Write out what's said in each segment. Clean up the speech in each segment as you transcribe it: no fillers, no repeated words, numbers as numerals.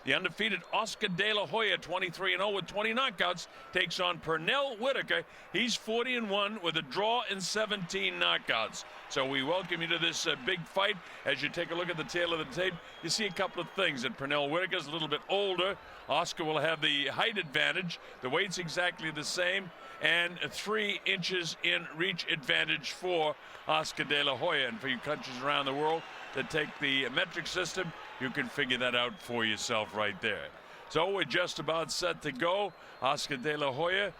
The undefeated Oscar De La Hoya, 23-0 with 20 knockouts, takes on Pernell Whitaker. He's 40-1 with a draw and 17 knockouts. So we welcome you to this big fight. As you take a look at the tail of the tape, you see a couple of things. That Pernell Whitaker's a little bit older. Oscar will have the height advantage. The weight's exactly the same. And 3 inches in reach advantage for Oscar De La Hoya. And for you countries around the world that take the metric system, you can figure that out for yourself right there. So we're just about set to go. Oscar De La Hoya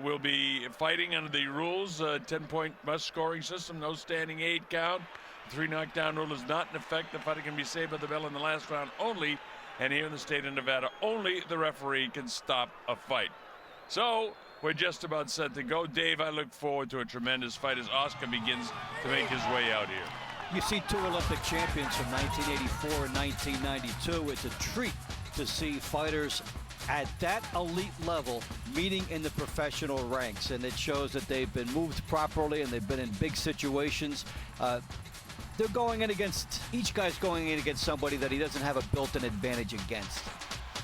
will be fighting under the rules, 10-point must scoring system, no standing 8 count. 3 knockdown rule is not in effect. The fighter can be saved by the bell in the last round only. And here in the state of Nevada, only the referee can stop a fight. So we're just about set to go. Dave, I look forward to a tremendous fight as Oscar begins to make his way out here. You see 2 Olympic champions from 1984 and 1992. It's a treat to see fighters at that elite level meeting in the professional ranks, and it shows that they've been moved properly and they've been in big situations. They're going in against, each guy's going in against somebody that he doesn't have a built-in advantage against.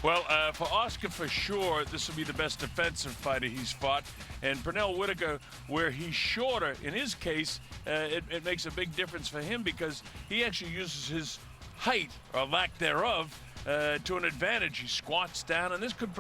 Well, for Oscar, for sure, this will be the best defensive fighter he's fought. And Pernell Whitaker, where he's shorter, in his case, it makes a big difference for him because he actually uses his height, or lack thereof, to an advantage. He squats down, and this could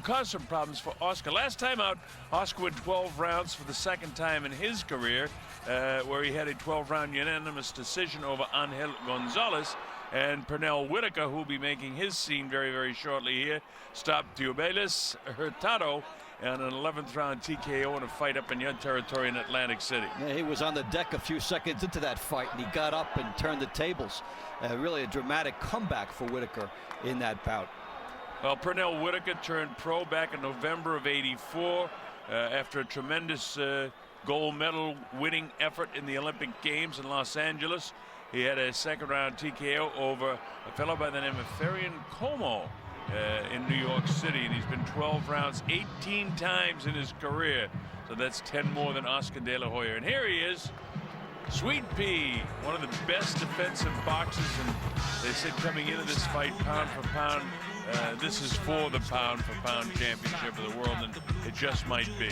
cause some problems for Oscar. Last time out, Oscar went 12 rounds for the second time in his career, where he had a 12-round unanimous decision over Angel Gonzalez. And Pernell Whitaker, who will be making his scene very, very shortly here, stopped Diobelis Hurtado and an 11th round TKO in a fight up in your territory in Atlantic City. Yeah, he was on the deck a few seconds into that fight, and he got up and turned the tables. Really a dramatic comeback for Whitaker in that bout. Well, Pernell Whitaker turned pro back in November of '84 after a tremendous gold medal winning effort in the Olympic Games in Los Angeles. He had a second round TKO over a fellow by the name of Ferian Como in New York City, and he's been 12 rounds 18 times in his career. So that's 10 more than Oscar De La Hoya. And here he is, Sweet Pea, one of the best defensive boxers, and they said coming into this fight, pound for pound, this is for the pound for pound championship of the world, and it just might be.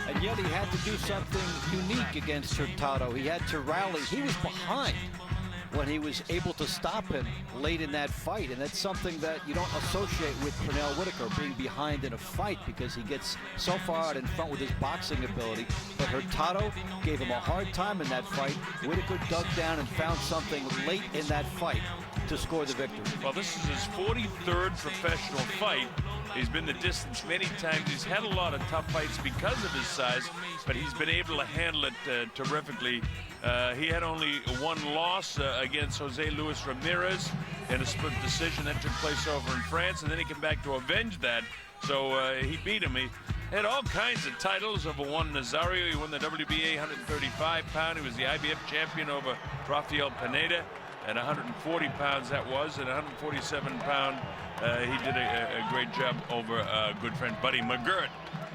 And yet he had to do something unique against Hurtado. He had to rally. He was behind when he was able to stop him late in that fight, and that's something that you don't associate with Pernell Whitaker, being behind in a fight, because he gets so far out in front with his boxing ability. But Hurtado gave him a hard time in that fight. Whitaker dug down and found something late in that fight to score the victory. Well, this is his 43rd professional fight. He's been the distance many times. He's had a lot of tough fights because of his size, but he's been able to handle it terrifically. He had only 1 loss against Jose Luis Ramirez in a split decision that took place over in France, and then he came back to avenge that. So he beat him. He had all kinds of titles over Juan Nazario. He won the WBA 135-pound. He was the IBF champion over Rafael Pineda at 140 pounds, that was. At 147-pound, he did a great job over a good friend, Buddy McGirt.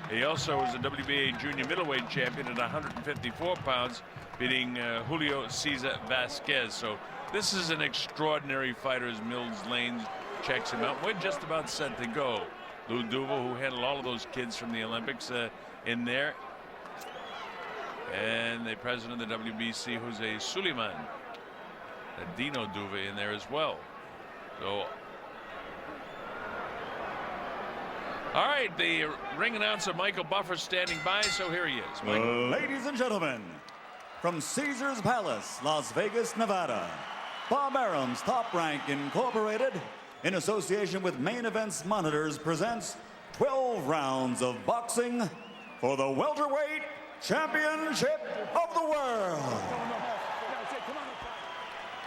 He also was a WBA junior middleweight champion at 154 pounds, beating Julio Cesar Vasquez. So this is an extraordinary fighter as Mills Lane checks him out. We're just about set to go. Lou Duval, who handled all of those kids from the Olympics, in there. And the president of the WBC, Jose Suleiman. Dino Duva in there as well. So, all right, the ring announcer Michael Buffer standing by, so here he is. Ladies and gentlemen, from Caesar's Palace, Las Vegas, Nevada, Bob Arum's Top Rank Incorporated, in association with Main Events Monitors, presents 12 rounds of boxing for the Welterweight Championship of the World.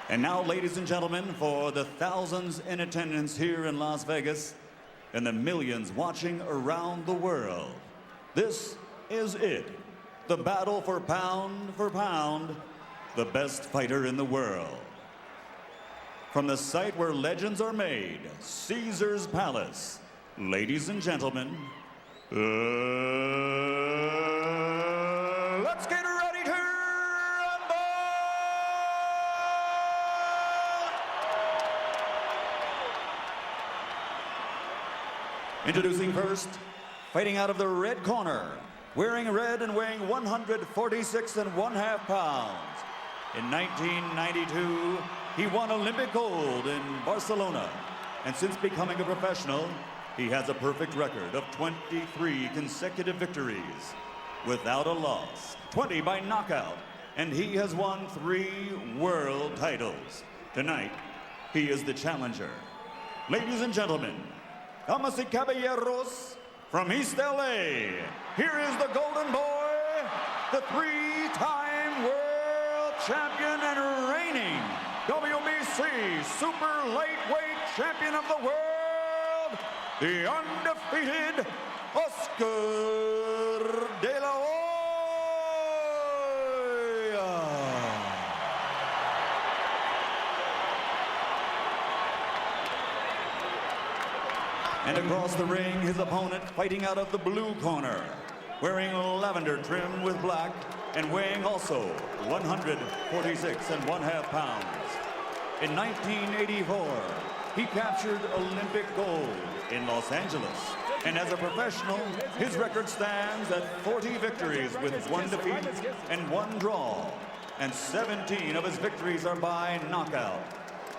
And now, ladies and gentlemen, for the thousands in attendance here in Las Vegas and the millions watching around the world, this is it. The battle for pound, the best fighter in the world. From the site where legends are made, Caesar's Palace, ladies and gentlemen, let's get ready to rumble! Introducing first, fighting out of the red corner, wearing red and weighing 146 1/2 pounds. In 1992, he won Olympic gold in Barcelona. And since becoming a professional, he has a perfect record of 23 consecutive victories without a loss, 20 by knockout, and he has won 3 world titles. Tonight, he is the challenger. Ladies and gentlemen, damas y caballeros, from East LA, here is the Golden Boy, the 3-time world champion and reigning WBC super lightweight champion of the world, the undefeated Oscar De La Hoya. And across the ring, his opponent fighting out of the blue corner, wearing lavender trim with black and weighing also 146 1/2 pounds. In 1984, he captured Olympic gold in Los Angeles. And as a professional, his record stands at 40 victories with 1 defeat and 1 draw. And 17 of his victories are by knockout.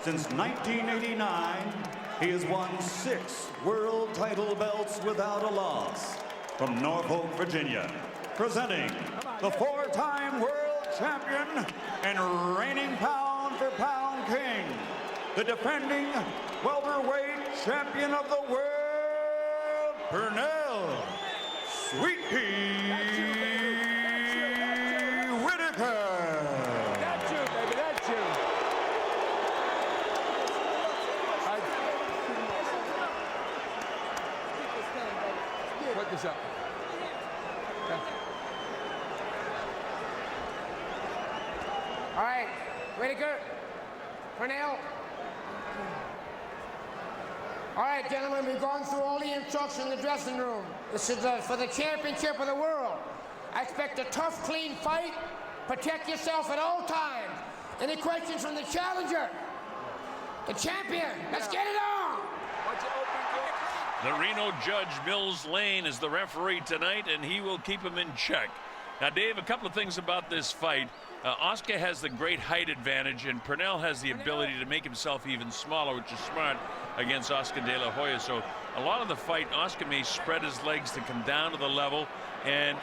Since 1989, he has won 6 world title belts without a loss. From Norfolk, Virginia, presenting the 4-time world champion and reigning pound-for-pound king, the defending welterweight champion of the world, Pernell Sweet Pea Whitaker. That's you, baby, that's you. Put this up. Okay. All right, Whitaker, Pernell. All right, gentlemen, we've gone through all the instructions in the dressing room. This is for the championship of the world. I expect a tough, clean fight. Protect yourself at all times. Any questions from the challenger? The champion. Let's get it on. The Reno judge, Mills Lane, is the referee tonight, and he will keep him in check. Now, Dave, a couple of things about this fight. Oscar has the great height advantage, and Pernell has the ability to make himself even smaller, which is smart against Oscar De La Hoya. So a lot of the fight, Oscar may spread his legs to come down to the level and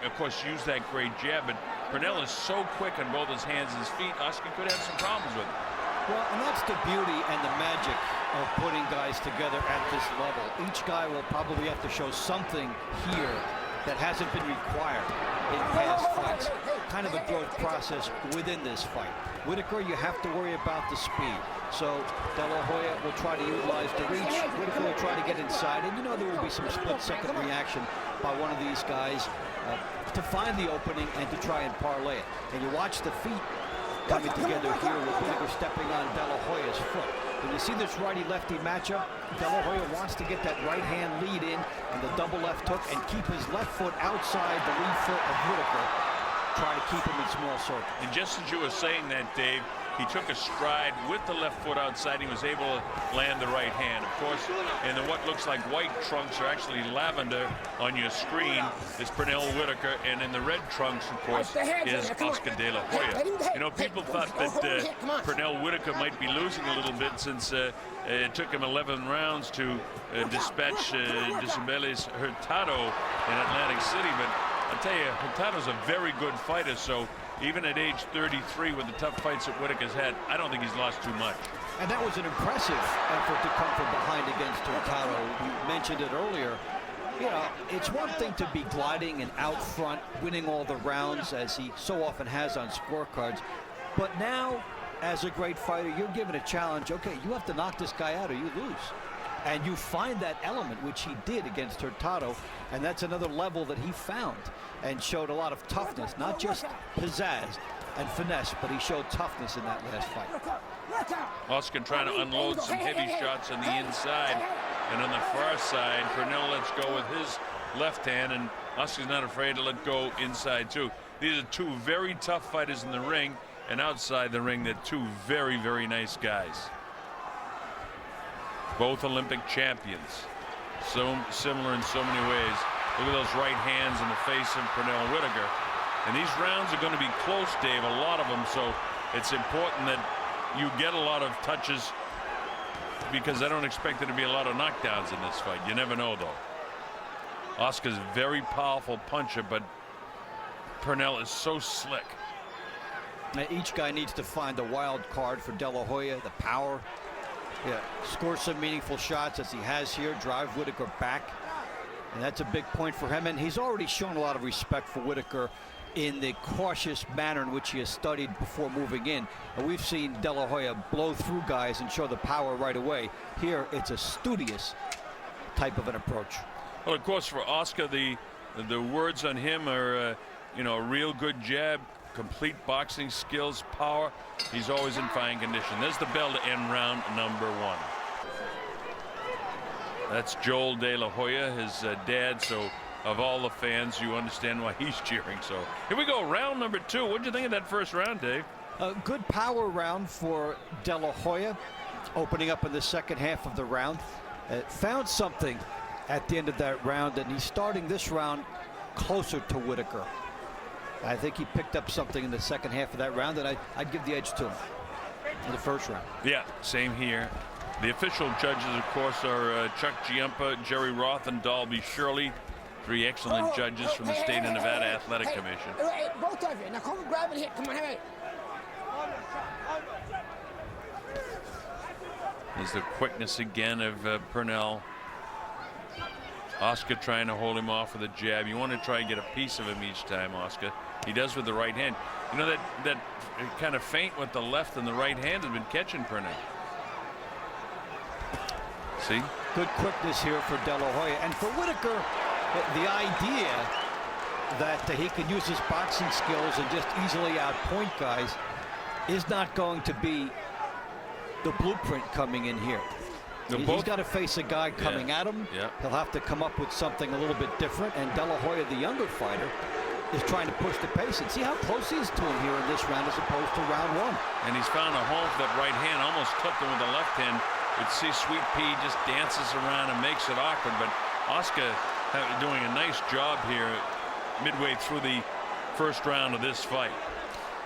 of course, use that great jab. But Pernell is so quick on both his hands and his feet, Oscar could have some problems with it. Well, and that's the beauty and the magic of putting guys together at this level. Each guy will probably have to show something here that hasn't been required in past fights. Kind of a growth process within this fight. Whitaker, you have to worry about the speed. So De La Hoya will try to utilize the reach. Whitaker will try to get inside. And you know there will be some split-second reaction by one of these guys to find the opening and to try and parlay it. And you watch the feet coming together here with Whitaker stepping on De La Hoya's foot. When you see this righty-lefty matchup, De La Hoya wants to get that right-hand lead in and the double left hook and keep his left foot outside the lead foot of Whitaker. Try to keep him in small circle. And just as you were saying that, Dave, he took a stride with the left foot outside. He was able to land the right hand. Of course, in the what looks like white trunks are actually lavender on your screen is Pernell Whitaker, and in the red trunks, of course, is Oscar De La Hoya. You know, people thought that Pernell Whitaker might be losing a little bit since it took him 11 rounds to dispatch Disabilis Hurtado in Atlantic City, but I'll tell you, Hurtado's a very good fighter, so even at age 33 with the tough fights that Whitaker's had, I don't think he's lost too much. And that was an impressive effort to come from behind against Hurtado. You mentioned it earlier. You know, it's one thing to be gliding and out front, winning all the rounds, as he so often has on scorecards. But now, as a great fighter, you're given a challenge. Okay, you have to knock this guy out or you lose. And you find that element, which he did against Hurtado, and that's another level that he found and showed a lot of toughness, not just pizzazz and finesse, but he showed toughness in that last fight. Oscar trying to unload some heavy shots on the inside, and on the far side, Pernell lets go with his left hand, and Oscar's not afraid to let go inside too. These are two very tough fighters in the ring, and outside the ring, they're two very, very nice guys. Both Olympic champions. so similar in so many ways. Look at those right hands in the face of Pernell Whitaker. And these rounds are going to be close, Dave, a lot of them. So it's important that you get a lot of touches, because I don't expect there to be a lot of knockdowns in this fight. You never know, though. Oscar's a very powerful puncher, but Pernell is so slick. Now, each guy needs to find the wild card for De La Hoya, the power. Yeah, score some meaningful shots as he has here, drive Whitaker back. And that's a big point for him. And he's already shown a lot of respect for Whitaker in the cautious manner in which he has studied before moving in. And we've seen De La Hoya blow through guys and show the power right away. Here, it's a studious type of an approach. Well, of course, for Oscar, the words on him are, you know, a real good jab, complete boxing skills, power. He's always in fine condition. There's the bell to end round number 1. That's Joel De La Hoya, his dad. So of all the fans, you understand why he's cheering. So here we go, round number 2. What did you think of that first round, Dave? A good power round for De La Hoya, opening up in the second half of the round. Found something at the end of that round, and he's starting this round closer to Whitaker. I think he picked up something in the second half of that round, and I'd give the edge to him in the first round. Yeah, same here. The official judges, of course, are Chuck Giampa, Jerry Roth, and Dalby Shirley. 3 excellent judges from the State of Nevada Athletic Commission. Hey, both of you. Now come and grab and hit. Come on, hey. There's the quickness again of Pernell. Oscar trying to hold him off with a jab. You want to try and get a piece of him each time, Oscar. He does with the right hand. You know, that kind of feint with the left and the right hand has been catching Pernell. See? Good quickness here for De La Hoya. And for Whitaker, the idea that he can use his boxing skills and just easily outpoint guys is not going to be the blueprint coming in here. He's got to face a guy coming at him. Yeah. He'll have to come up with something a little bit different. And De La Hoya, the younger fighter, is trying to push the pace. And see how close he is to him here in this round as opposed to round 1. And he's found a home for that right hand. Almost clipped him with the left hand. But see, Sweet Pea just dances around and makes it awkward. But Oscar doing a nice job here midway through the first round of this fight.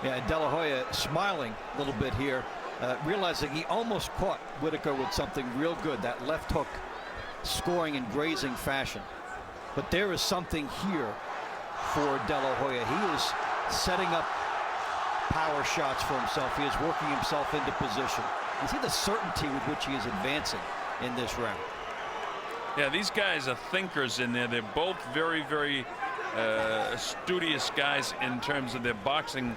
Yeah, De La Hoya smiling a little bit here, realizing he almost caught Whitaker with something real good, that left hook scoring in grazing fashion. But there is something here for De La Hoya. He is setting up power shots for himself. He is working himself into position. You see the certainty with which he is advancing in this round. Yeah, these guys are thinkers in there. They're both very, very studious guys in terms of their boxing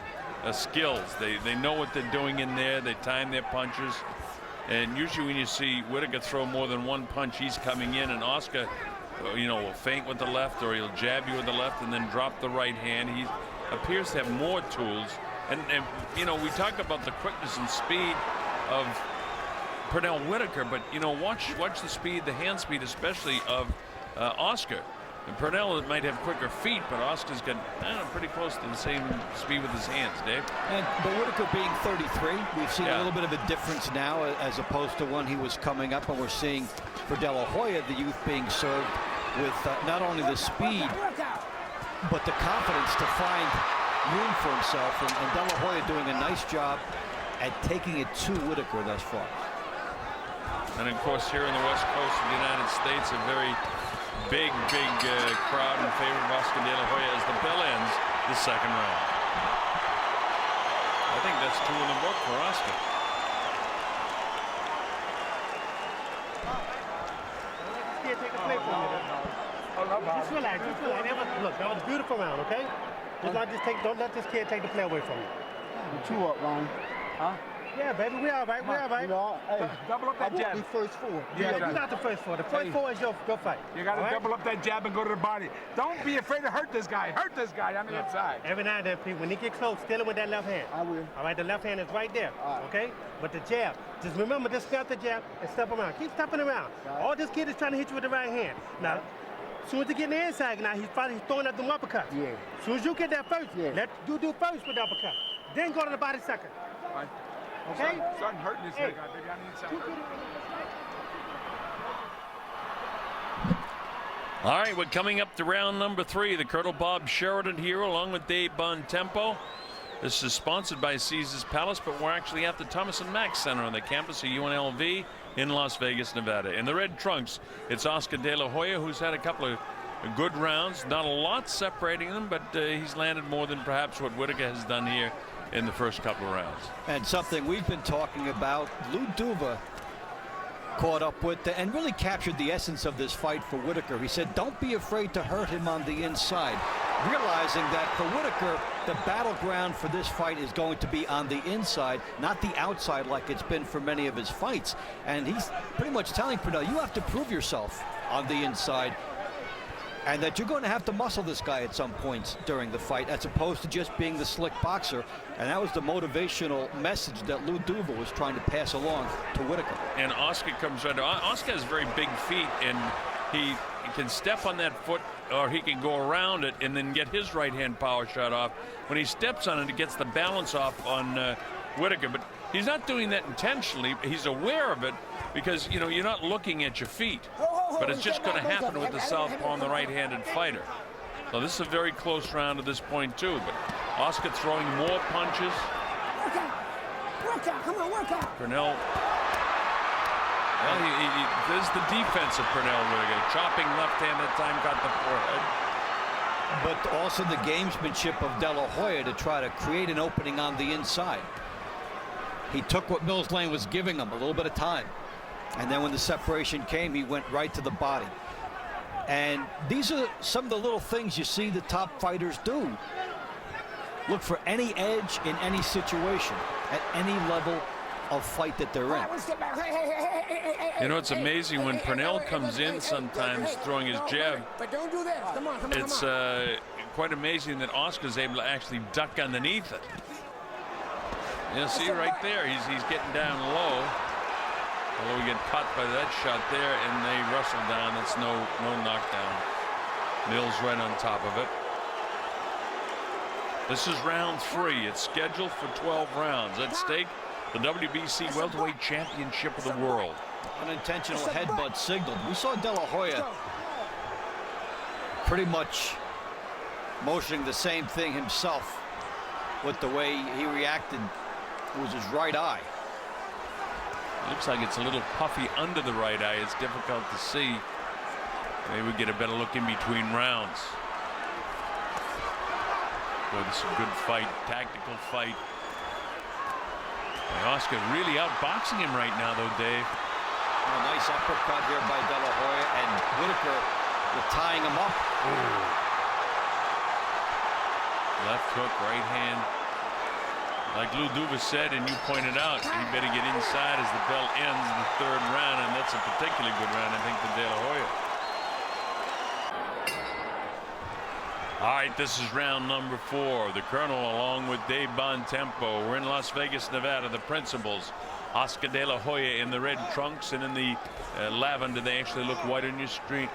skills. They know what they're doing in there. They time their punches. And usually when you see Whitaker throw more than one punch, he's coming in, and Oscar, you know, will feint with the left, or he'll jab you with the left and then drop the right hand. He appears to have more tools. And you know, we talk about the quickness and speed of Pernell Whitaker, but you know, watch the speed, the hand speed especially of Oscar. And Pernell might have quicker feet, but Oscar's got pretty close to the same speed with his hands, Dave. But Whitaker being 33, we've seen a little bit of a difference now as opposed to when he was coming up, and we're seeing for De La Hoya the youth being served with not only the speed but the confidence to find room for himself, and De La Hoya doing a nice job at taking it to Whitaker thus far. And of course, here in the West Coast of the United States, a very big crowd in favor of Oscar De La Hoya as the bell ends the second round. I think that's 2 in the book for Oscar. Just relax, just relax. Look, that was a beautiful round, okay? Don't let this kid take the play away from you. You 2 up, Ron. Huh? Yeah, baby, we all right, we all right. You know, hey, Double up that jab. the first 4. Yeah, you got the first 4. The first 4 is your fight. You got to all right? double up that jab and go to the body. Don't be afraid to hurt this guy. Hurt this guy on the inside. Every now and then, Pete, when he get close, steal him with that left hand. I will. All right, the left hand is right there, okay? But the jab, just remember to step the jab and step around. Keep stepping around. Right. All this kid is trying to hit you with the right hand. Now, as soon as you get in the inside, now he's throwing up them uppercuts. Yeah. As soon as you get that first, Yeah. let you do first with the uppercut. Then go to the body second. Right. Okay? Starting hurting this guy, baby, on the inside. All right, we're coming up to round number 3. The Colonel Bob Sheridan here along with Dave Bontempo. This is sponsored by Caesars Palace, but we're actually at the Thomas & Mack Center on the campus of UNLV in Las Vegas, Nevada. In the red trunks, it's Oscar De La Hoya, who's had a couple of good rounds. Not a lot separating them, but he's landed more than perhaps what Whitaker has done here in the first couple of rounds. And something we've been talking about, Lou Duva caught up with and really captured the essence of this fight for Whitaker. He said, don't be afraid to hurt him on the inside, realizing that for Whitaker, the battleground for this fight is going to be on the inside, not the outside like it's been for many of his fights. And he's pretty much telling Pernell, you have to prove yourself on the inside, and that you're going to have to muscle this guy at some points during the fight, as opposed to just being the slick boxer. And that was the motivational message that Lou Duva was trying to pass along to Whitaker. And Oscar comes right. Oscar has very big feet, and he can step on that foot, or he can go around it and then get his right hand power shot off. When he steps on it, it gets the balance off on Whitaker. But he's not doing that intentionally. He's aware of it because, you know, you're not looking at your feet. But it's just going to happen with the southpaw and the right-handed fighter. So this is a very close round at this point, too. But Oscar throwing more punches. Work out, come on, work out. Pernell. Well, there's the defense of Pernell Whitaker. Chopping left hand that time, got the forehead. But also the gamesmanship of De La Hoya to try to create an opening on the inside. He took what Mills Lane was giving him, a little bit of time. And then when the separation came, he went right to the body. And these are some of the little things you see the top fighters do. Look for any edge in any situation at any level of fight that they're in. You know, it's amazing when Pernell comes in sometimes throwing his jab. But don't do this. Come on, come on, It's quite amazing that Oscar's able to actually duck underneath it. You see right there, he's getting down low. Although we get caught by that shot there, and they wrestle down. That's no knockdown. Mills right on top of it. This is round 3. It's scheduled for 12 rounds. At stake, the WBC Welterweight Championship of the world. Unintentional headbutt signaled. We saw De La Hoya pretty much motioning the same thing himself with the way he reacted. It was his right eye. Looks like it's a little puffy under the right eye. It's difficult to see. Maybe we get a better look in between rounds. Boy, this is a good fight, tactical fight. And Oscar really outboxing him right now, though, Dave. A nice uppercut here by De La Hoya, and Whitaker tying him up. Ooh. Left hook, right hand. Like Lou Duva said, and you pointed out, he better get inside as the bell ends in the 3rd round, and that's a particularly good round, I think, for De La Hoya. All right, this is round number 4. The Colonel along with Dave Bontempo. We're in Las Vegas, Nevada. The principals, Oscar De La Hoya in the red trunks, and in the lavender, they actually look white on your screen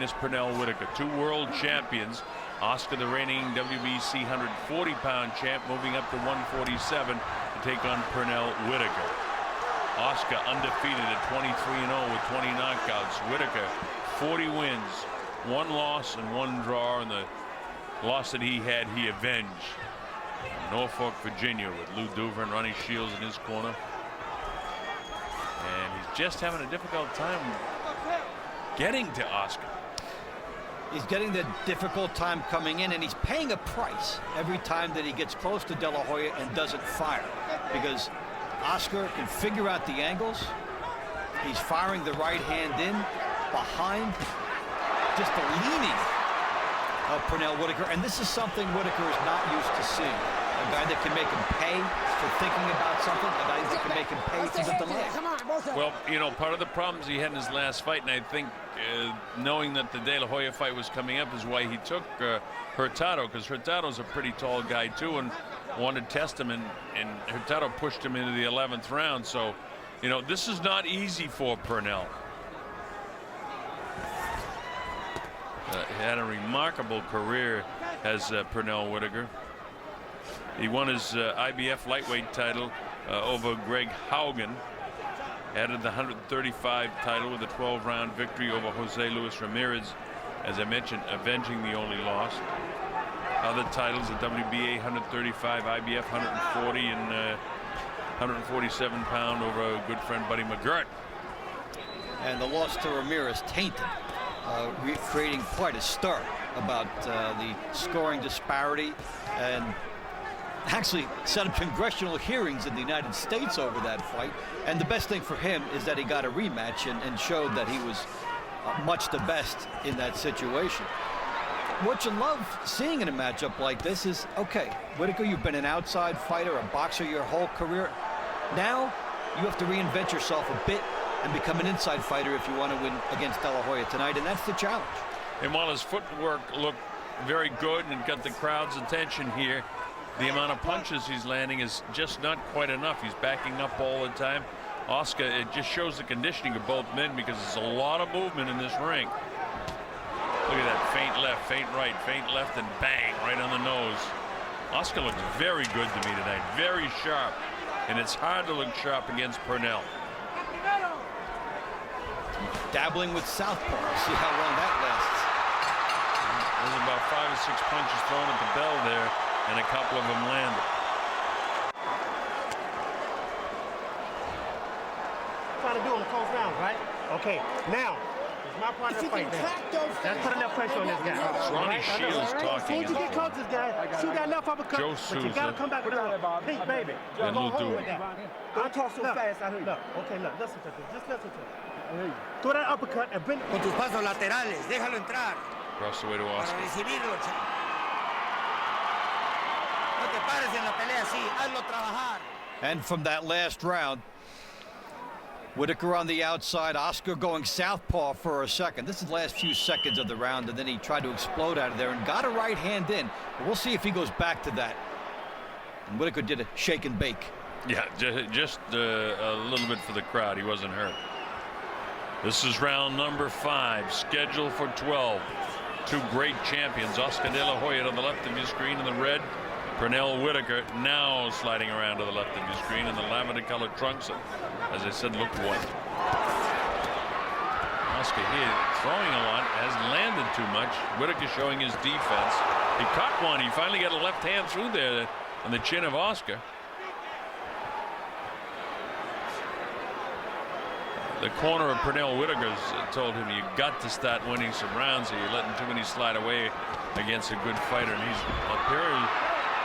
is Pernell Whitaker. 2 world champions. Oscar, the reigning WBC 140-pound champ, moving up to 147 to take on Pernell Whitaker. Oscar undefeated at 23-0 with 20 knockouts. Whitaker 40 wins, 1 loss and 1 draw, and the loss that he had, he avenged. Norfolk, Virginia, with Lou Duva and Ronnie Shields in his corner. And he's just having a difficult time getting to Oscar. He's getting the difficult time coming in, and he's paying a price every time that he gets close to De La Hoya and doesn't fire, because Oscar can figure out the angles. He's firing the right hand in behind, just the leaning of Pernell Whitaker, and this is something Whitaker is not used to seeing. A guy that can make him pay for thinking about something, a guy that can make him pay for the delay. Well, you know, part of the problems he had in his last fight, and I think knowing that the De La Hoya fight was coming up, is why he took Hurtado, because Hurtado's a pretty tall guy too, and wanted to test him, and Hurtado pushed him into the 11th round. So, you know, this is not easy for Pernell. He had a remarkable career as Pernell Whitaker. He won his IBF lightweight title over Greg Haugen. Added the 135 title with a 12-round victory over Jose Luis Ramirez as I mentioned, avenging the only loss. Other titles, the WBA 135, IBF 140, and 147 pound over a good friend Buddy McGirt. And the loss to Ramirez tainted, creating quite a stir about the scoring disparity, and actually set up congressional hearings in the United States over that fight. And the best thing for him is that he got a rematch and showed that he was much the best in that situation. What you love seeing in a matchup like this is, okay, Whitaker, you've been an outside fighter, a boxer your whole career. Now you have to reinvent yourself a bit and become an inside fighter if you want to win against De La Hoya tonight, and that's the challenge. And while his footwork looked very good and got the crowd's attention here, the amount of punches he's landing is just not quite enough. He's backing up all the time. Oscar, it just shows the conditioning of both men, because there's a lot of movement in this ring. Look at that, feint left, feint right, feint left, and bang, right on the nose. Oscar looks very good to me tonight, very sharp. And it's hard to look sharp against Pernell. Dabbling with southpaw, see how long that lasts. There's about 5 or 6 punches thrown at the bell there, and a couple of them landed. Trying to do in the close rounds, right? Okay, now it's my part of the fight. Let's put enough pressure on this guy. Ronnie Shields talking. As soon as you get close to this guy, shoot that left uppercut. Joe But you gotta Souza. come back with a peak, baby. And Go Lou home Duke. with that. Don't talk so fast, I heard you. Look, okay, look, listen to this. Just listen to it. Throw that uppercut and bring. Con tus pasos laterales, déjalo entrar Across the way to para Oscar. recibirlo. No te pares en la pelea así, hazlo trabajar. And from that last round, Whitaker on the outside, Oscar going southpaw for a second. This is the last few seconds of the round, and then he tried to explode out of there and got a right hand in. But we'll see if he goes back to that. And Whitaker did a shake and bake. Yeah, just a little bit for the crowd. He wasn't hurt. This is round number 5, scheduled for 12. Two great champions, Oscar De La Hoya on the left of your screen in the red. Pernell Whitaker now sliding around to the left of your screen in the lavender-colored trunks. As I said, look what. Oscar here throwing a lot, hasn't landed too much. Whitaker showing his defense. He caught one. He finally got a left hand through there on the chin of Oscar. The corner of Pernell Whitaker's told him, you got to start winning some rounds, or you're letting too many slide away against a good fighter. And he's appearing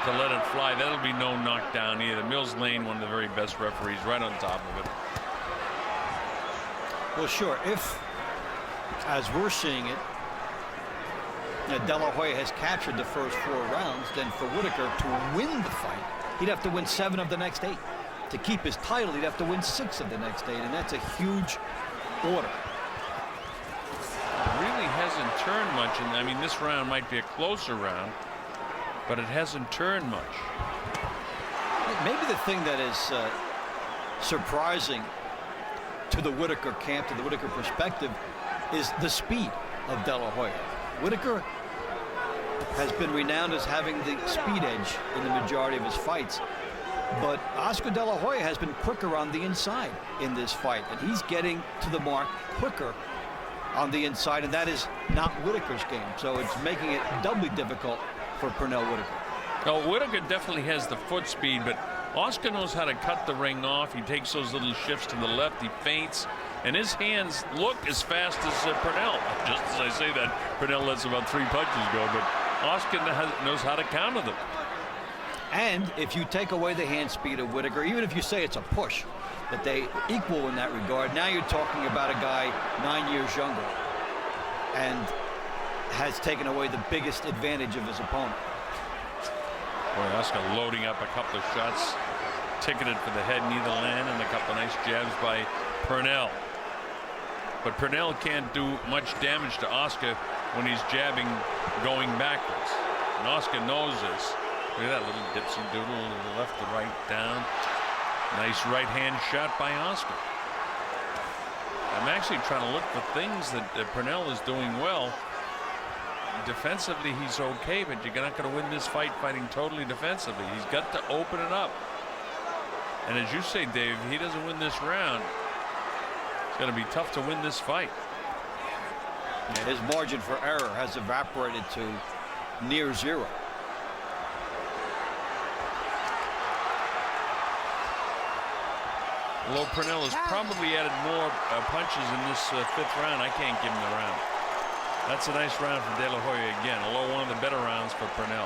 to let it fly. That'll be no knockdown either. Mills Lane, one of the very best referees, right on top of it. Well, sure, if, as we're seeing it, De La Hoya has captured the first 4 rounds, then for Whitaker to win the fight, he'd have to win 7 of the next 8. To keep his title, he'd have to win 6 of the next 8, and that's a huge order. Really hasn't turned much, and I mean, this round might be a closer round, but it hasn't turned much. Maybe the thing that is surprising to the Whitaker camp, to the Whitaker perspective, is the speed of De La Hoya. Whitaker has been renowned as having the speed edge in the majority of his fights, but Oscar De La Hoya has been quicker on the inside in this fight, and he's getting to the mark quicker on the inside, and that is not Whitaker's game, so it's making it doubly difficult for Pernell Whitaker. Well, Whitaker definitely has the foot speed, but Oscar knows how to cut the ring off. He takes those little shifts to the left, he feints, and his hands look as fast as Pernell. Just as I say that, Pernell lets about 3 punches go, but Oscar knows how to counter them. And if you take away the hand speed of Whitaker, even if you say it's a push, that they equal in that regard, now you're talking about a guy 9 years younger and has taken away the biggest advantage of his opponent. Boy, Oscar loading up a couple of shots, ticketed for the head, neither land, and a couple of nice jabs by Pernell. But Pernell can't do much damage to Oscar when he's jabbing going backwards. And Oscar knows this. Look at that little dipsy doodle, left to right down. Nice right hand shot by Oscar. I'm actually trying to look for things that Pernell is doing well. Defensively, he's okay, but you're not going to win this fight fighting totally defensively. He's got to open it up. And as you say, Dave, he doesn't win this round, it's going to be tough to win this fight. And his margin for error has evaporated to near zero. Although Pernell has probably added more punches in this fifth round, I can't give him the round. That's a nice round for De La Hoya again, although one of the better rounds for Pernell.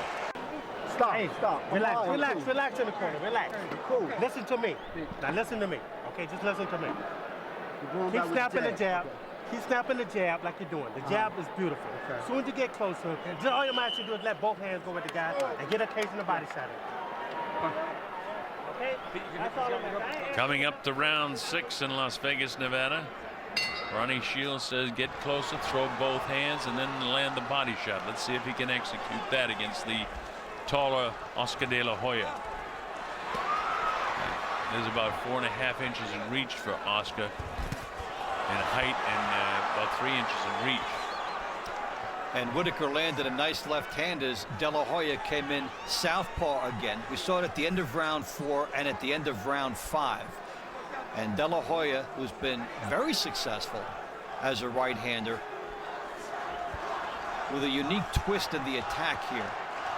Stop. Hey, stop. Relax, relax, relax in the corner. Relax. Cool. Listen to me. Now listen to me. Okay, just listen to me. Keep snapping the jab. Keep snapping the jab like you're doing. The jab is beautiful. Okay. As soon as you get closer, just all you might have to do is let both hands go with the guy and get a case in the body shot. Okay? That's all I'm saying. Coming up to round 6 in Las Vegas, Nevada. Ronnie Shields says get closer, throw both hands, and then land the body shot. Let's see if he can execute that against the taller Oscar De La Hoya. There's about 4.5 inches in reach for Oscar in height and about 3 inches in reach. And Whitaker landed a nice left hand as De La Hoya came in southpaw again. We saw it at the end of round 4 and at the end of round 5. And De La Hoya, who's been very successful as a right-hander, with a unique twist in the attack here.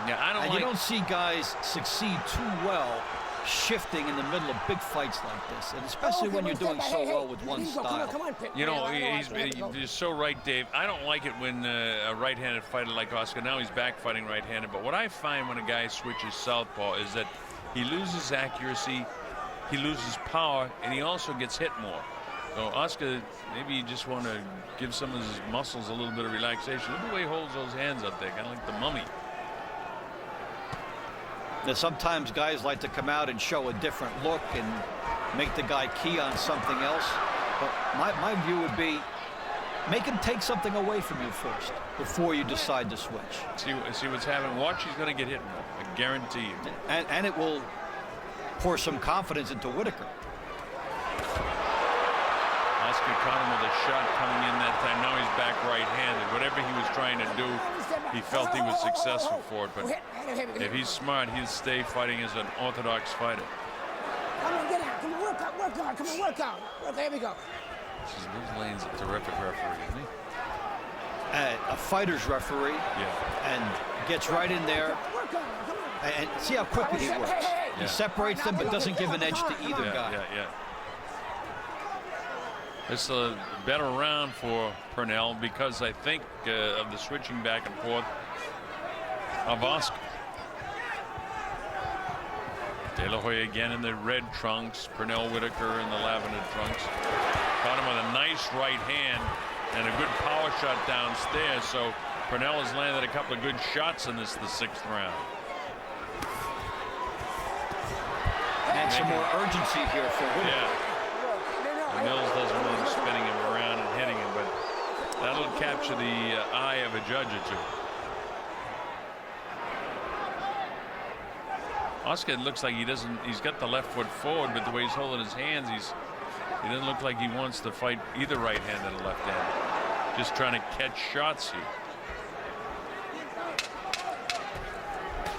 Yeah, you don't see guys succeed too well shifting in the middle of big fights like this, and especially when you're doing so well with one style. You know, you're so right, Dave. I don't like it when a right-handed fighter like Oscar, now he's back fighting right-handed, but what I find when a guy switches southpaw is that he loses accuracy, he loses power, and he also gets hit more. So Oscar, maybe you just want to give some of his muscles a little bit of relaxation. Look at the way he holds those hands up there, kind of like the mummy. Now, sometimes guys like to come out and show a different look and make the guy key on something else. But my view would be make him take something away from you first before you decide to switch. See what's happening. Watch, he's going to get hit more. I guarantee you. And it will pour some confidence into Whitaker. Oscar caught him with a shot coming in that time. Now he's back right-handed. Whatever he was trying to do, he felt he was successful for it. But if he's smart, he'll stay fighting as an orthodox fighter. Come on, get out. Come on, work out, work out. Come on, work out. Okay, here we go. Liz Lane's a terrific referee, isn't he? A fighter's referee. Yeah. And gets right in there. And see how quickly he works. He separates them, but doesn't give an edge to either guy. Yeah. It's a better round for Pernell because I think of the switching back and forth of Oscar. De La Hoya again in the red trunks, Pernell Whitaker in the lavender trunks. Caught him with a nice right hand and a good power shot downstairs. So Pernell has landed a couple of good shots in the 6th round. And some more urgency here for Whitaker. Yeah. Mills doesn't want him spinning him around and hitting him, but that'll capture the eye of a judge or two. Oscar looks like he's got the left foot forward, but the way he's holding his hands, he doesn't look like he wants to fight either right-handed or left-handed. Just trying to catch shots here.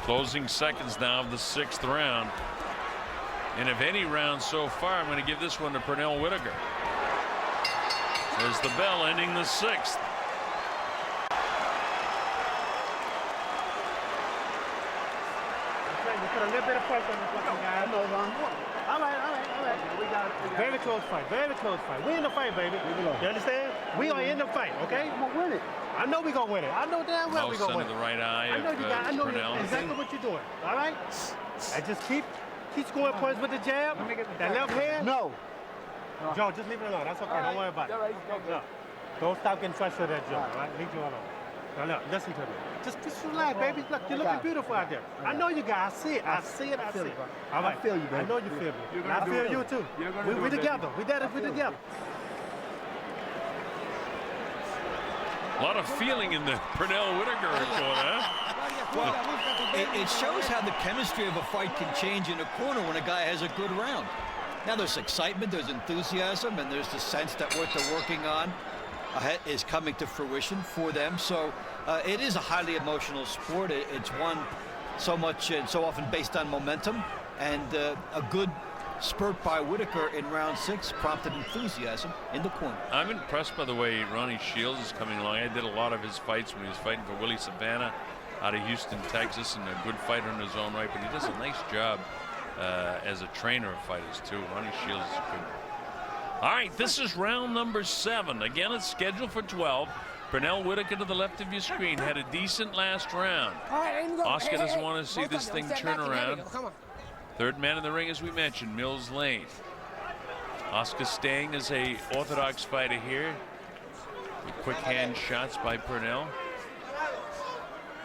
Closing seconds now of the 6th round. And if any round so far, I'm going to give this one to Pernell Whitaker. There's the bell ending the 6th. We put a little bit of pressure on this fucking guy. All right. We got very close fight. Very close fight. We in the fight, baby. You understand? We are in the fight, okay? I'm gonna win it. I know we gonna win it. I know damn well we gonna win it. The right eye I know you got. I know Pernell. exactly what you're doing. All right. And just keep scoring points with the jab. That left hand. No. Joe, just leave it alone. That's okay. Don't worry about it. No. Don't stop getting frustrated at Joe. All right? Leave Joe alone. Now look, listen to me. Just relax, baby. Look, you're looking beautiful out there. I know you got. I see it. I see it. All right. I feel you, baby. I know you feel me. I feel you too. We together. We together. A lot of feeling in the Pernell Whitaker corner, huh? Well, it shows how the chemistry of a fight can change in a corner when a guy has a good round. Now there's excitement, there's enthusiasm, and there's the sense that what they're working on is coming to fruition for them. So it is a highly emotional sport. It's one so much and so often based on momentum, and a good spurt by Whitaker in round 6 prompted enthusiasm in the corner. I'm impressed by the way Ronnie Shields is coming along. I did a lot of his fights when he was fighting for Willie Savannah out of Houston, Texas, and a good fighter in his own right, but he does a nice job as a trainer of fighters too. Ronnie Shields is good. All right, this is round number 7. Again, it's scheduled for 12. Pernell Whitaker to the left of your screen had a decent last round. Oscar doesn't want to see this thing turn around. Third man in the ring, as we mentioned, Mills Lane. Oscar staying as a orthodox fighter here. With quick hand shots by Pernell.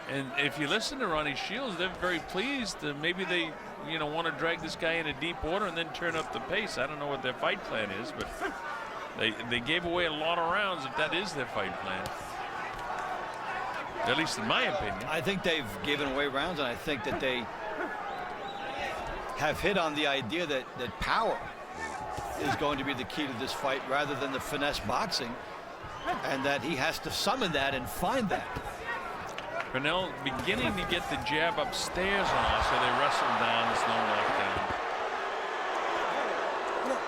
And if you listen to Ronnie Shields, they're very pleased. Maybe they, want to drag this guy into deep water and then turn up the pace. I don't know what their fight plan is, but they gave away a lot of rounds if that is their fight plan. At least in my opinion. I think they've given away rounds, and I think that they have hit on the idea that power is going to be the key to this fight rather than the finesse boxing, and that he has to summon that and find that. Pernell beginning to get the jab upstairs on us, so they wrestled down. There's no knockdown.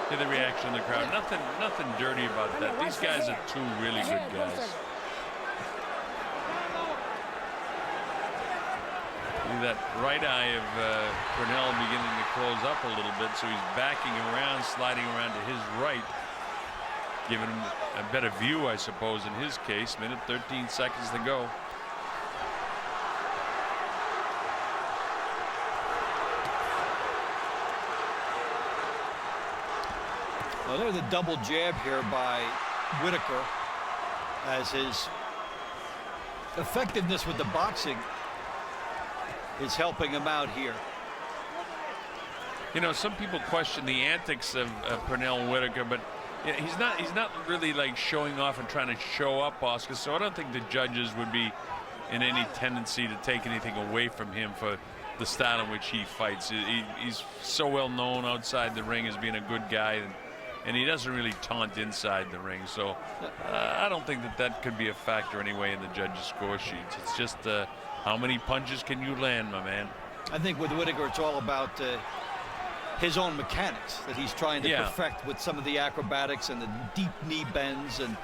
To the reaction of the crowd, nothing dirty about that. These guys are two really good guys. See that right eye of Pernell beginning to close up a little bit, so he's backing around, sliding around to his right, giving him a better view, I suppose, in his case. Minute 13 seconds to go. Well, there's a double jab here by Whitaker, as his effectiveness with the boxing is helping him out here. Some people question the antics of Pernell Whitaker, but he's not really like showing off and trying to show up Oscar, so I don't think the judges would be in any tendency to take anything away from him for the style in which he fights. He's so well known outside the ring as being a good guy, and he doesn't really taunt inside the ring, so I don't think that could be a factor anyway in the judges' score sheets. It's just how many punches can you land, my man? I think with Whitaker, it's all about his own mechanics that he's trying to perfect with some of the acrobatics and the deep knee bends, and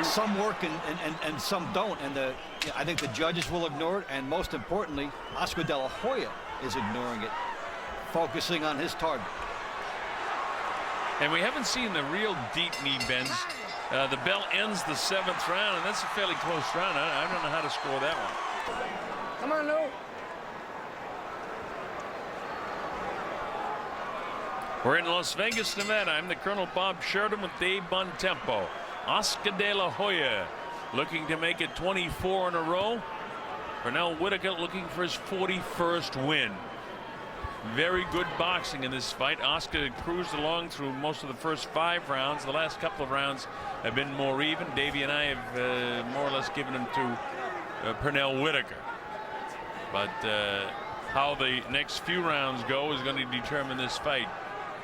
some work and some don't. And I think the judges will ignore it, and most importantly, Oscar De La Hoya is ignoring it, focusing on his target. And we haven't seen the real deep knee bends. The bell ends the 7th round, and that's a fairly close round. I don't know how to score that one. Come on, Lou. We're in Las Vegas, Nevada. I'm the Colonel Bob Sheridan with Dave Bontempo. Oscar De La Hoya looking to make it 24 in a row. Pernell Whitaker looking for his 41st win. Very good boxing in this fight. Oscar cruised along through most of the first 5 rounds. The last couple of rounds have been more even. Davey and I have more or less given them to Pernell Whitaker. But how the next few rounds go is going to determine this fight.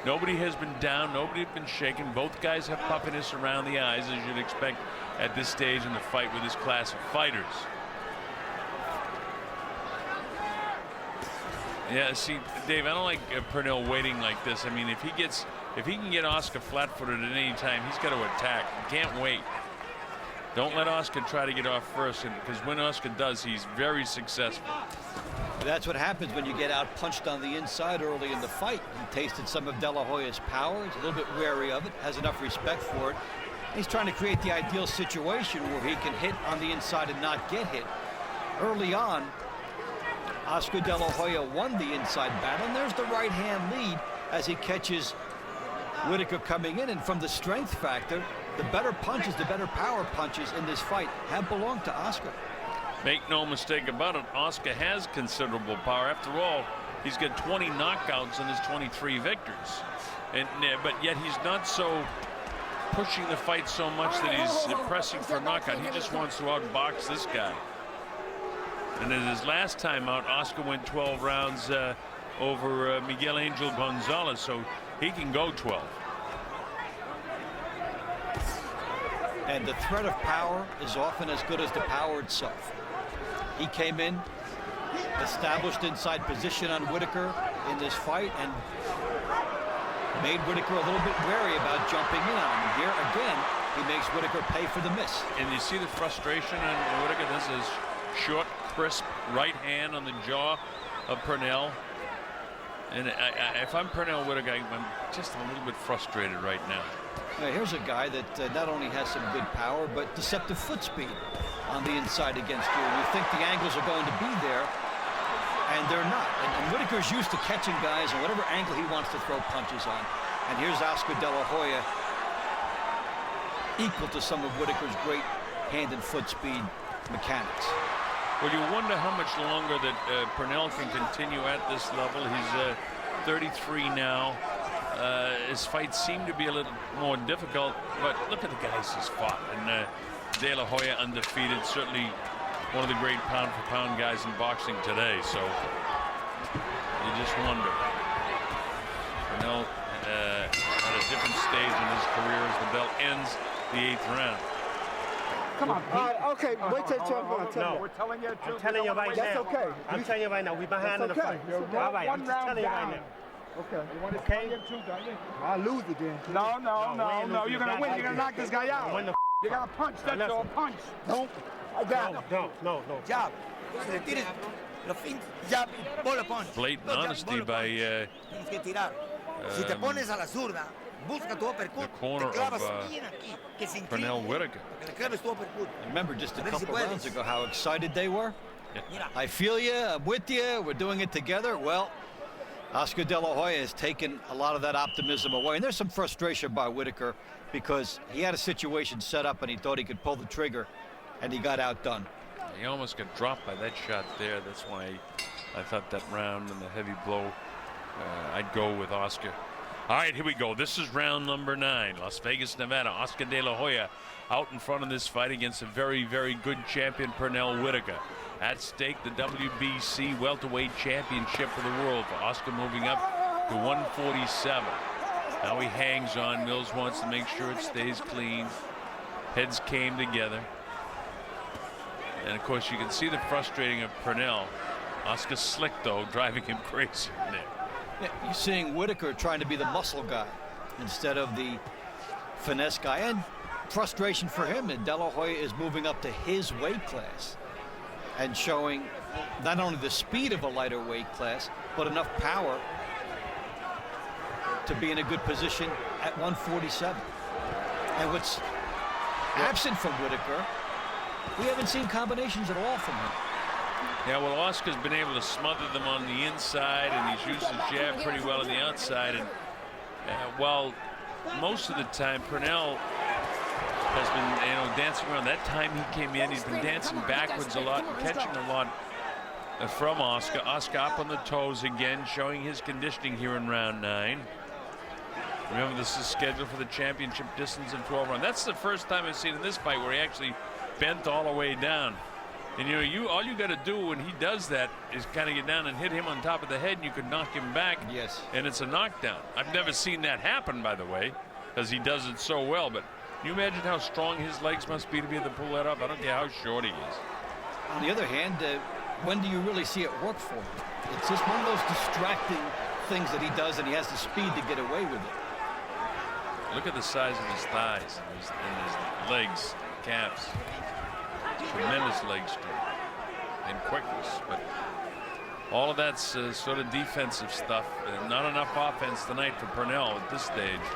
Nobody has been down. Nobody has been shaken. Both guys have puffiness around the eyes, as you'd expect at this stage in the fight with this class of fighters. Yeah, see, Dave, I don't like Pernell waiting like this. I mean, if he can get Oscar flat-footed at any time, he's got to attack. He can't wait. Don't let Oscar try to get off first, because when Oscar does, he's very successful. That's what happens when you get out punched on the inside early in the fight. He tasted some of De La Hoya's power. He's a little bit wary of it, has enough respect for it. He's trying to create the ideal situation where he can hit on the inside and not get hit. Early on, Oscar De La Hoya won the inside battle, and there's the right hand lead as he catches Whitaker coming in. And from the strength factor, the better punches, the better power punches in this fight have belonged to Oscar. Make no mistake about it, Oscar has considerable power. After all, he's got 20 knockouts in his 23 victories. But yet he's not so pushing the fight so much that he's pressing for a knockout. He just wants to outbox this guy. And in his last time out, Oscar went 12 rounds over Miguel Angel Gonzalez, so he can go 12. And the threat of power is often as good as the power itself. He came in, established inside position on Whitaker in this fight, and made Whitaker a little bit wary about jumping in on him. And here again, he makes Whitaker pay for the miss. And you see the frustration in Whitaker. This is short, crisp right hand on the jaw of Pernell. And if I'm Pernell Whitaker, I'm just a little bit frustrated right now. Now, here's a guy that not only has some good power, but deceptive foot speed on the inside against you. You think the angles are going to be there, and they're not. And Whitaker's used to catching guys in whatever angle he wants to throw punches on. And here's Oscar De La Hoya, equal to some of Whitaker's great hand and foot speed mechanics. Well, you wonder how much longer that Pernell can continue at this level. He's 33 now. His fights seem to be a little more difficult, but look at the guys he's fought. And De La Hoya undefeated, certainly one of the great pound-for-pound guys in boxing today. So you just wonder. Pernell at a different stage in his career as the bell ends the 8th round. Come on, Pete. Okay, wait till Trump. No, We're telling you. I'm telling you right now. That's okay. I'm telling you right now. We're behind in the fight. All right, I'm just telling you right now. Okay. You want to tell him too, don't you? I'll lose again. No. You're going to win. You're going to knock this guy out. You got to punch. That's all. Punch. Don't. I got it. No. Jab. Si le tires los fins, jab, bola punch. Blatant honesty by Tienes que tirar. Si te pones a la zurda, busca tu uppercut, the corner te clavas of bien aquí, que se incline, Pernell Whitaker. que le claves tu uppercut. Remember just a A ver si couple puedes. rounds ago how excited they were? Mira. I feel you, I'm with you, we're doing it together. Well, Oscar De La Hoya has taken a lot of that optimism away. And there's some frustration by Whitaker because he had a situation set up and he thought he could pull the trigger and he got outdone. He almost got dropped by that shot there. That's why I thought that round and the heavy blow, I'd go with Oscar. All right, here we go. This is round number 9. Las Vegas, Nevada. Oscar De La Hoya out in front of this fight against a very, very good champion, Pernell Whitaker. At stake, the WBC Welterweight Championship of the world for Oscar moving up to 147. Now he hangs on. Mills wants to make sure it stays clean. Heads came together. And, of course, you can see the frustrating of Pernell. Oscar slick, though, driving him crazy in there. Yeah, you're seeing Whitaker trying to be the muscle guy instead of the finesse guy. And frustration for him, and De La Hoya is moving up to his weight class and showing not only the speed of a lighter weight class, but enough power to be in a good position at 147. And what's absent from Whitaker, we haven't seen combinations at all from him. Yeah, well, Oscar's been able to smother them on the inside, and he's used his jab pretty well on the outside. And while most of the time Pernell has been, dancing around. That time he came in, he's been dancing backwards a lot and catching a lot from Oscar. Oscar up on the toes again, showing his conditioning here in round 9. Remember, this is scheduled for the championship distance in 12 rounds. That's the first time I've seen in this fight where he actually bent all the way down. And all you got to do when he does that is kind of get down and hit him on top of the head, and you could knock him back. Yes. And it's a knockdown. I've never seen that happen, by the way, because he does it so well. But can you imagine how strong his legs must be to be able to pull that up? I don't care how short he is. On the other hand, when do you really see it work for him? It's just one of those distracting things that he does, and he has the speed to get away with it. Look at the size of his thighs and his legs, calves. Tremendous leg strength and quickness, but all of that's sort of defensive stuff. Not enough offense tonight for Pernell at this stage.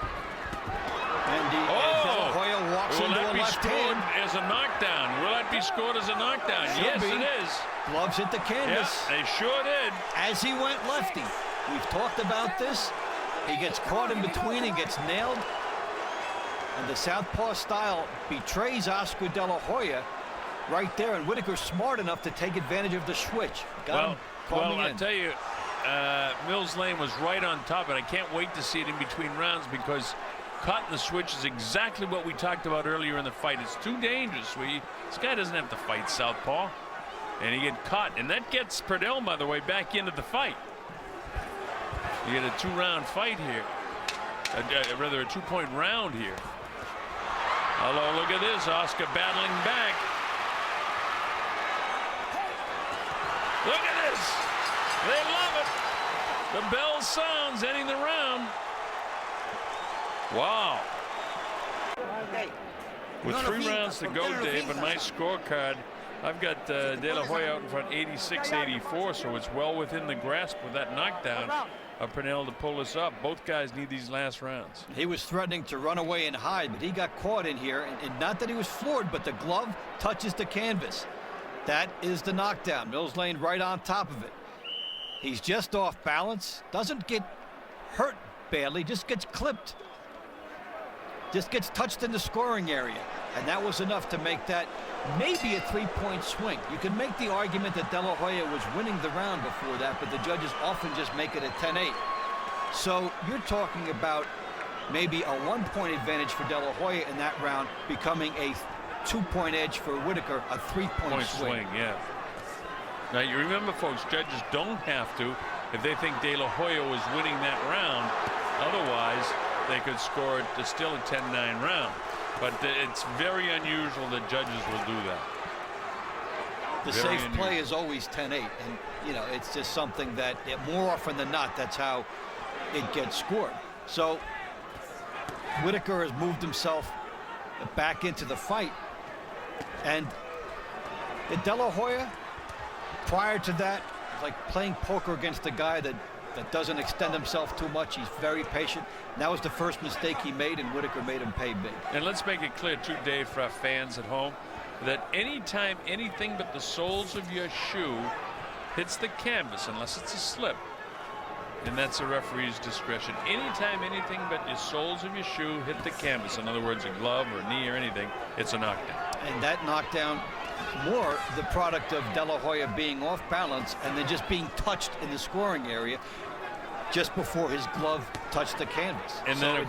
And De La Hoya walks will into that a be left scored hand. as a knockdown? Will that be scored as a knockdown? Should Yes, be. it is. Gloves hit the canvas. Yeah, they sure did. As he went lefty. We've talked about this. He gets caught in between and gets nailed. And the southpaw style betrays Oscar De La Hoya right there. And Whitaker's smart enough to take advantage of the switch. Well, I tell you, Mills Lane was right on top, and I can't wait to see it in between rounds because caught in the switch is exactly what we talked about earlier in the fight. It's too dangerous. This guy doesn't have to fight southpaw, and he get caught, and that gets Pernell, by the way, back into the fight. You get a 2-round fight here, rather a 2-point round here. Although look at this, Oscar battling back. Look at this. They love it. The bell sounds, ending the round. Wow. With 3 rounds to go, Dave, and my scorecard, I've got De La Hoya out in front 86-84, so it's well within the grasp with that knockdown of Pernell to pull us up. Both guys need these last rounds. He was threatening to run away and hide, but he got caught in here, and not that he was floored, but the glove touches the canvas. That is the knockdown. Mills Lane right on top of it. He's just off balance, doesn't get hurt badly, just gets clipped. Just gets touched in the scoring area. And that was enough to make that maybe a 3-point swing. You can make the argument that De La Hoya was winning the round before that, but the judges often just make it a 10-8. So you're talking about maybe a 1-point advantage for De La Hoya in that round, becoming a 2-point edge for Whitaker, a 3-point swing. Yeah. Now you remember, folks, judges don't have to if they think De La Hoya was winning that round. Otherwise, they could score it to still a 10-9 round. But it's very unusual that judges will do that. The Very safe play is always 10-8, and you know it's just something that more often than not that's how it gets scored. So Whitaker has moved himself back into the fight, and De La Hoya, prior to that, was like playing poker against a guy that doesn't extend himself too much. He's very patient. That was the first mistake he made, and Whitaker made him pay big. And let's make it clear too, Dave, for our fans at home, that anytime anything but the soles of your shoe hits the canvas, unless it's a slip, and that's a referee's discretion. Anytime anything but your soles of your shoe hit the canvas, in other words, a glove or a knee or anything, it's a knockdown. And that knockdown, more the product of De La Hoya being off balance and then just being touched in the scoring area just before his glove touched the canvas. And so then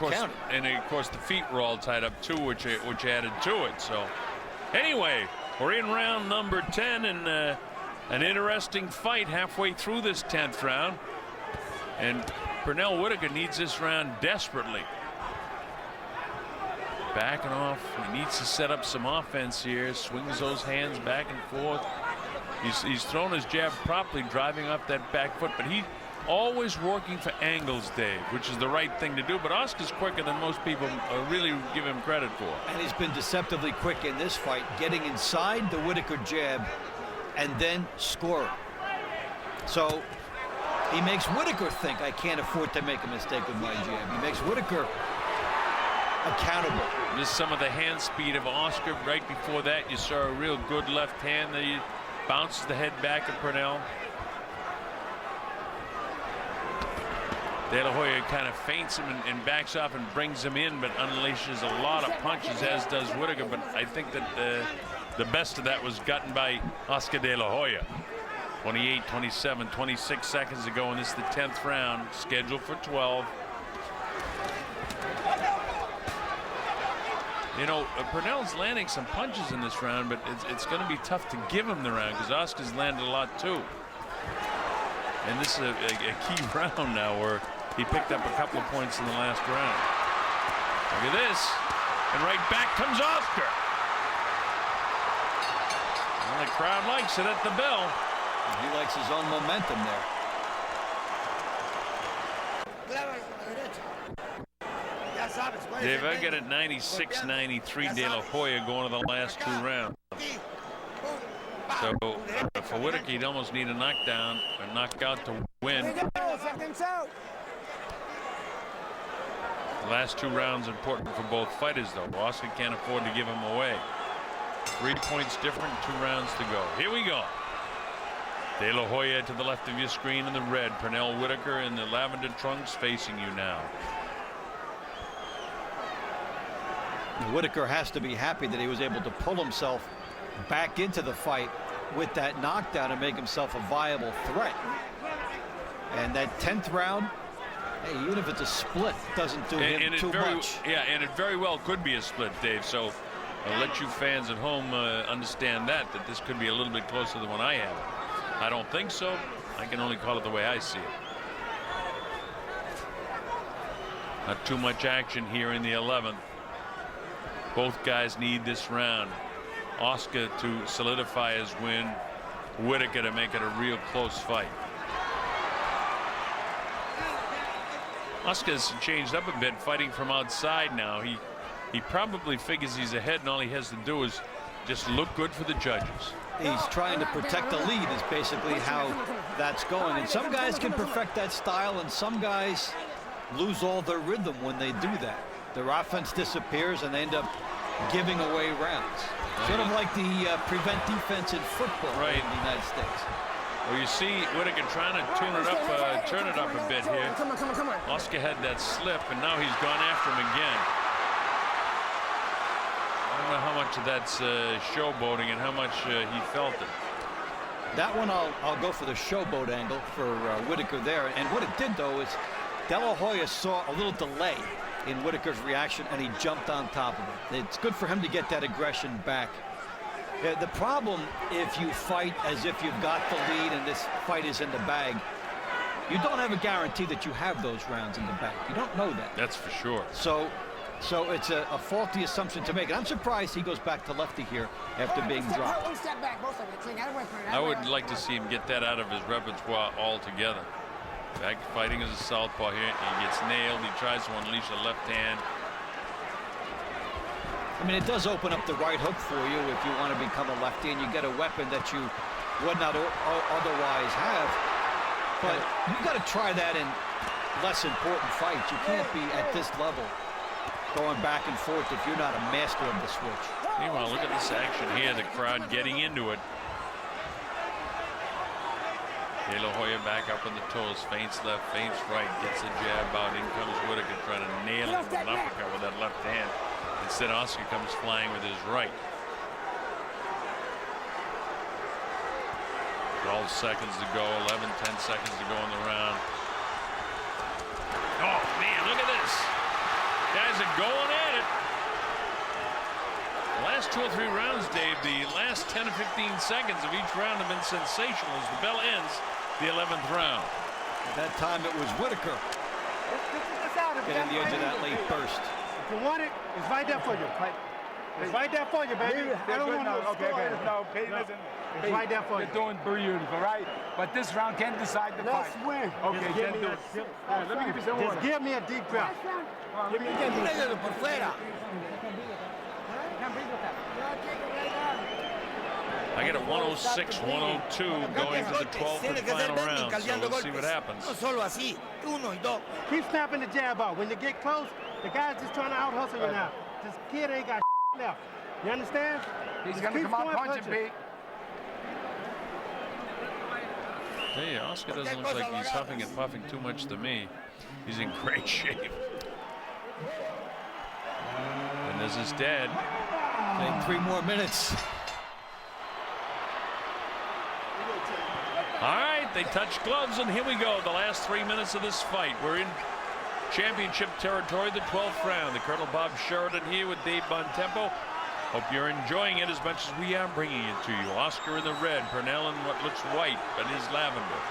of course the feet were all tied up too, which added to it. So anyway, we're in round number 10, and an interesting fight halfway through this 10th round. And Pernell Whitaker needs this round desperately. Backing off, he needs to set up some offense here. Swings those hands back and forth. He's thrown his jab properly, driving up that back foot, but he always working for angles, Dave, which is the right thing to do. But Oscar's quicker than most people really give him credit for. And he's been deceptively quick in this fight, getting inside the Whitaker jab and then scoring. So he makes Whitaker think, I can't afford to make a mistake with my jab. He makes Whitaker accountable. Just some of the hand speed of Oscar. Right before that, you saw a real good left hand that he bounces the head back at Pernell. De La Hoya kind of feints him and backs off and brings him in, but unleashes a lot of punches, as does Whitaker. But I think that the best of that was gotten by Oscar De La Hoya. 28, 27, 26 seconds to go, and this is the 10th round, scheduled for 12. You know, Pernell's landing some punches in this round, but it's going to be tough to give him the round because Oscar's landed a lot too. And this is a key round now where he picked up a couple of points in the last round. Look at this. And right back comes Oscar. Well, the crowd likes it at the bell. He likes his own momentum there. Dave, I got it 96-93 De La Hoya going to the last 2 rounds. So for Whitaker, he'd almost need a knockdown or knockout to win. The last 2 rounds important for both fighters, though. Oscar can't afford to give him away. 3 points different, 2 rounds to go. Here we go. De La Hoya to the left of your screen in the red. Pernell Whitaker in the lavender trunks facing you now. Whitaker has to be happy that he was able to pull himself back into the fight with that knockdown and make himself a viable threat. And that 10th round, hey, even if it's a split, doesn't do him too much. Yeah, and it very well could be a split, Dave. So I'll let you fans at home understand that this could be a little bit closer than what I have. I don't think so. I can only call it the way I see it. Not too much action here in the 11th. Both guys need this round. Oscar to solidify his win. Whitaker to make it a real close fight. Oscar's changed up a bit, fighting from outside now. He probably figures he's ahead, and all he has to do is just look good for the judges. He's trying to protect the lead is basically how that's going. And some guys can perfect that style, and some guys lose all their rhythm when they do that. Their offense disappears, and they end up giving away rounds. Sort of like the prevent defense in football in the United States. Well, you see Whitaker trying to turn it up a bit here. Come on. Oscar had that slip, and now he's gone after him again. I don't know how much of that's showboating and how much he felt it. That one I'll go for the showboat angle for Whitaker there. And what it did, though, is De La Hoya saw a little delay in Whitaker's reaction, and he jumped on top of it. It's good for him to get that aggression back. The problem, if you fight as if you've got the lead and this fight is in the bag, you don't have a guarantee that you have those rounds in the bag. You don't know that. That's for sure. So it's a faulty assumption to make. And I'm surprised he goes back to lefty here after being dropped. One step back, both of you. I would like to see him get that out of his repertoire altogether. Back fighting as a southpaw here. He gets nailed. He tries to unleash a left hand. I mean, it does open up the right hook for you if you want to become a lefty, and you get a weapon that you would not otherwise have. But you've got to try that in less important fights. You can't be at this level going back and forth if you're not a master of the switch. Meanwhile, look at this action here. The crowd getting into it. De La Hoya back up on the toes, feints left, feints right, gets a jab out. In comes Whitaker trying to nail him with an uppercut with that left hand. Instead, Oscar comes flying with his right. 12 seconds to go, 10 seconds to go in the round. Oh, man, look at this. Guys are going at it. The last 2 or 3 rounds, Dave, the last 10 or 15 seconds of each round have been sensational as the bell ends the 11th round. At that time, it was Whitaker getting the edge of that late burst. If you want it, it's right there for you. It's right there for you, baby. I don't want to okay. No, listen. It's right there for you. You're doing beautiful, right? But this round can't decide the fight. Let's win. Okay, can't do it. Let me give you some water. Just give me a deep breath. Give me a deep breath. Mételo por fuera. I get a 106-102 going to the 12th and final round, so we'll see what happens. No solo así, uno y dos. Keep snapping the jab out. When you get close, the guy's just trying to out-hustle you now. This kid ain't got left. You understand? He's going to come out punching, Pete. Hey, Oscar doesn't look like he's huffing and puffing too much to me. He's in great shape. And there's his dad. Take 3 more minutes. All right, they touch gloves, and here we go. The last 3 minutes of this fight. We're in championship territory, the 12th round. The Colonel Bob Sheridan here with Dave Bontempo. Hope you're enjoying it as much as we are bringing it to you. Oscar in the red, Pernell in what looks white, but is lavender.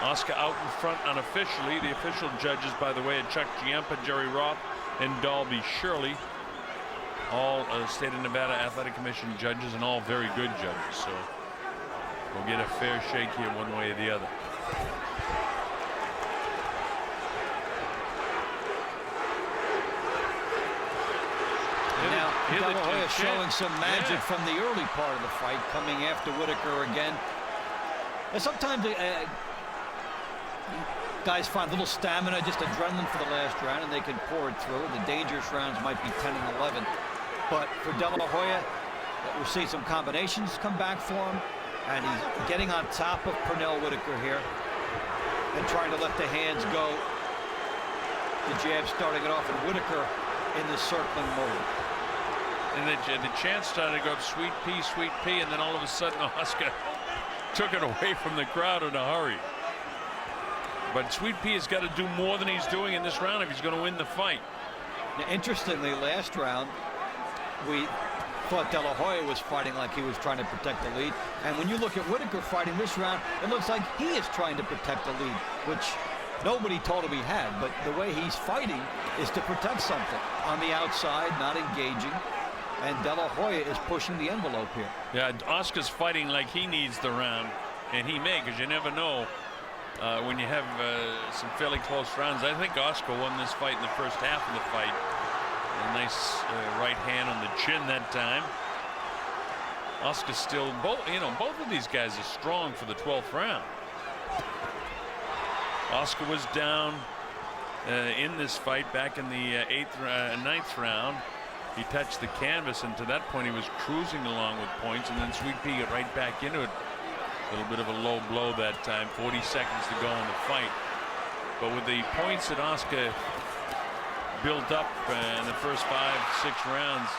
Oscar out in front unofficially. The official judges, by the way, are Chuck Giampa, Jerry Roth, and Dalby Shirley. All State of Nevada Athletic Commission judges, and all very good judges. So we'll get a fair shake here one way or the other. Now, De La Hoya showing some magic from the early part of the fight, coming after Whitaker again. And sometimes guys find a little stamina, just adrenaline for the last round, and they can pour it through. The dangerous rounds might be 10 and 11. But for De La Hoya, we'll see some combinations come back for him. And he's getting on top of Pernell Whitaker here and trying to let the hands go. The jab starting it off, and Whitaker in the circling mode. And the chance started to go sweet pea, and then all of a sudden Oscar took it away from the crowd in a hurry. But Sweet Pea has got to do more than he's doing in this round if he's going to win the fight. Now, interestingly, last round, we thought De La Hoya was fighting like he was trying to protect the lead. And when you look at Whitaker fighting this round, it looks like he is trying to protect the lead, which nobody told him he had. But the way he's fighting is to protect something. On the outside, not engaging. And De La Hoya is pushing the envelope here. Yeah, Oscar's fighting like he needs the round, and he may, because you never know. when you have some fairly close rounds. I think Oscar won this fight in the first half of the fight. A nice right hand on the chin that time. Oscar still, both of these guys are strong for the 12th round. Oscar was down in this fight back in the 9th round. He touched the canvas, and to that point he was cruising along with points, and then Sweet Pea got right back into it. A little bit of a low blow that time. 40 seconds to go in the fight. But with the points that Oscar built up in the first 5-6 rounds,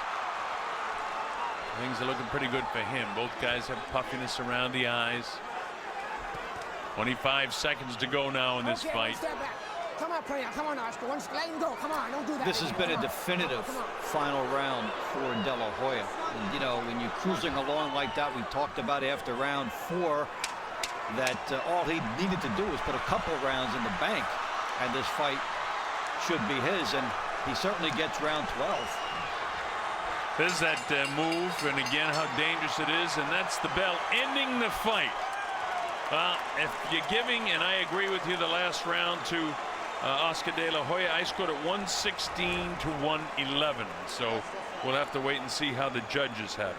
things are looking pretty good for him. Both guys have puffiness around the eyes. 25 seconds to go now in this fight. Come on, Pernell. Come on, Oscar. Let him go. Come on, don't do that. This has been a definitive final round for De La Hoya. And, you know, when you're cruising along like that, we talked about after round 4 that all he needed to do was put a couple rounds in the bank, and this fight should be his, and he certainly gets round 12. There's that move, and again, how dangerous it is, and that's the bell ending the fight. If you're giving, and I agree with you, the last round to Oscar De La Hoya, I scored at 116 to 111. So we'll have to wait and see how the judges have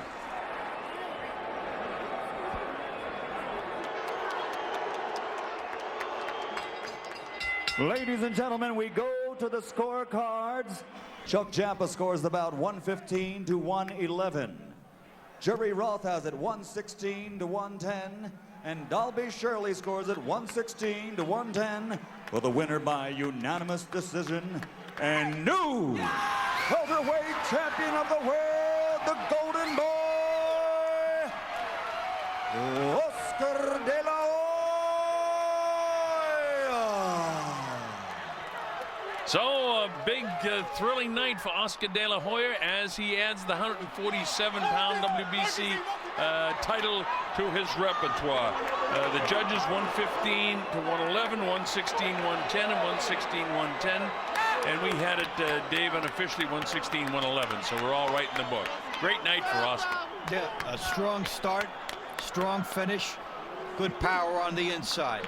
it. Ladies and gentlemen, we go to the scorecards. Chuck Jappa scores the bout 115 to 111. Jerry Roth has it 116 to 110. And Dalby Shirley scores it 116 to 110 for the winner by unanimous decision and new welterweight champion of the world, the Golden Boy, Oscar De La Hoya. So a big thrilling night for Oscar De La Hoya as he adds the 147-pound WBC title to his repertoire. The judges 115 to 111, 116, 110, and 116, 110. And we had it, Dave, unofficially 116, 111. So we're all right in the book. Great night for Oscar. Yeah, a strong start, strong finish, good power on the inside.